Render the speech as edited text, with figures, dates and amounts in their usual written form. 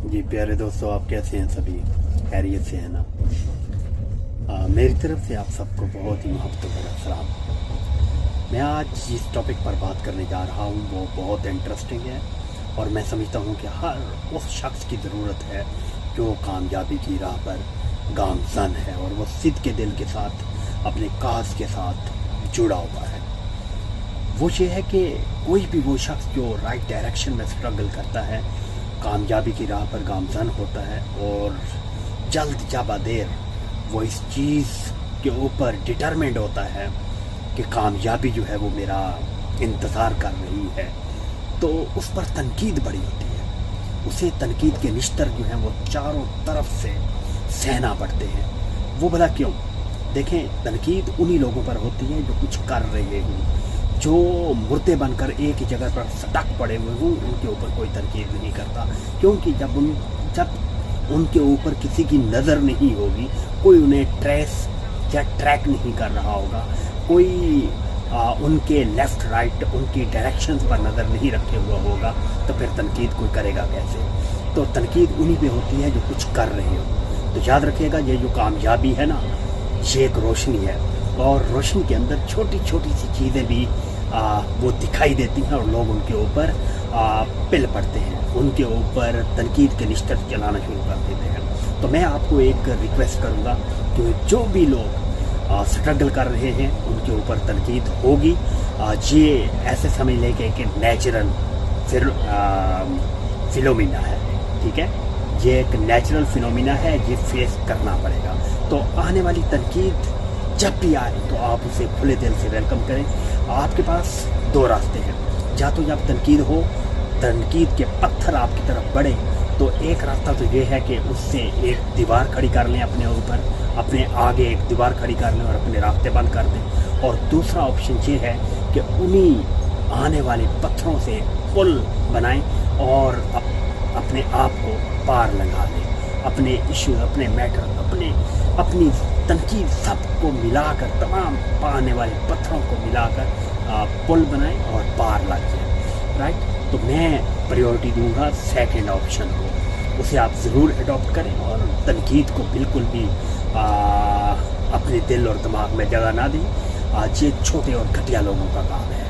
जी प्यारे दोस्तों, आप कैसे हैं? सभी खैरियत से हैं ना? मेरी तरफ से आप सबको बहुत ही मोहब्बत भरा सलाम। मैं आज जिस टॉपिक पर बात करने जा रहा हूँ वो बहुत इंटरेस्टिंग है और मैं समझता हूँ कि हर उस शख्स की ज़रूरत है जो कामयाबी की राह पर गामज़न है और वो सिद्ध के दिल के साथ अपने काज के साथ जुड़ा हुआ है। वो ये है कि कोई भी वो शख्स जो राइट डायरेक्शन में स्ट्रगल करता है, कामयाबी की राह पर गामज़न होता है और जल्द या देर वो इस चीज़ के ऊपर डिटरमिन्ड होता है कि कामयाबी जो है वो मेरा इंतज़ार कर रही है, तो उस पर तनकीद बड़ी होती है। उसे तनकीद के निश्तर जो हैं वो चारों तरफ से सहना पड़ते हैं। वो भला क्यों? देखें, तनकीद उन्हीं लोगों पर होती है जो कुछ कर रहे हों, जो मुर्दे बनकर एक ही जगह पर सटक पड़े हुए हों, उनके ऊपर कोई तनकीद नहीं करता, क्योंकि जब उनके ऊपर किसी की नज़र नहीं होगी, कोई उन्हें ट्रेस या ट्रैक नहीं कर रहा होगा, कोई उनके लेफ़्ट राइट उनकी डायरेक्शंस पर नज़र नहीं रखे हुआ होगा, तो फिर तनकीद कोई करेगा कैसे? तो तनकीद उन्हीं पे होती है जो कुछ कर रहे हो। तो याद रखिएगा, ये जो कामयाबी है ना, ये एक रोशनी है और रोशनी के अंदर छोटी छोटी सी चीज़ें भी वो दिखाई देती हैं और लोग उनके ऊपर पिल पड़ते हैं, उनके ऊपर तनकीद के निश्तर चलाना शुरू कर देते हैं। तो मैं आपको एक रिक्वेस्ट करूँगा कि जो भी लोग स्ट्रगल कर रहे हैं उनके ऊपर तनकीद होगी। ये ऐसे समझ लें कि नेचुरल फिनोमिना है, ठीक है? ये एक नेचुरल फिनोमिना है, ये फेस करना पड़ेगा। तो आने वाली तनकीद जब भी आए तो आप उसे खुले दिल से वेलकम करें। आपके पास दो रास्ते हैं, या तो जब तनकीद हो, तनकीद के पत्थर आपकी तरफ बढ़े, तो एक रास्ता तो ये है कि उससे एक दीवार खड़ी कर लें अपने ऊपर, अपने आगे एक दीवार खड़ी कर लें और अपने रास्ते बंद कर दें। और दूसरा ऑप्शन ये है कि उन्हीं आने वाले पत्थरों से पुल बनाएं और अपने आप को पार लगा लें। अपने इश्यूज, अपने मैटर, अपनी तनकीद सबको मिलाकर, तमाम आने वाले पत्थरों को मिलाकर पुल बनाएं और पार लग जाए, राइट? तो मैं प्रायोरिटी दूंगा सेकंड ऑप्शन को, उसे आप ज़रूर अडॉप्ट करें और तनकीद को बिल्कुल भी अपने दिल और दिमाग में जगह ना दें। ये छोटे और घटिया लोगों का काम है।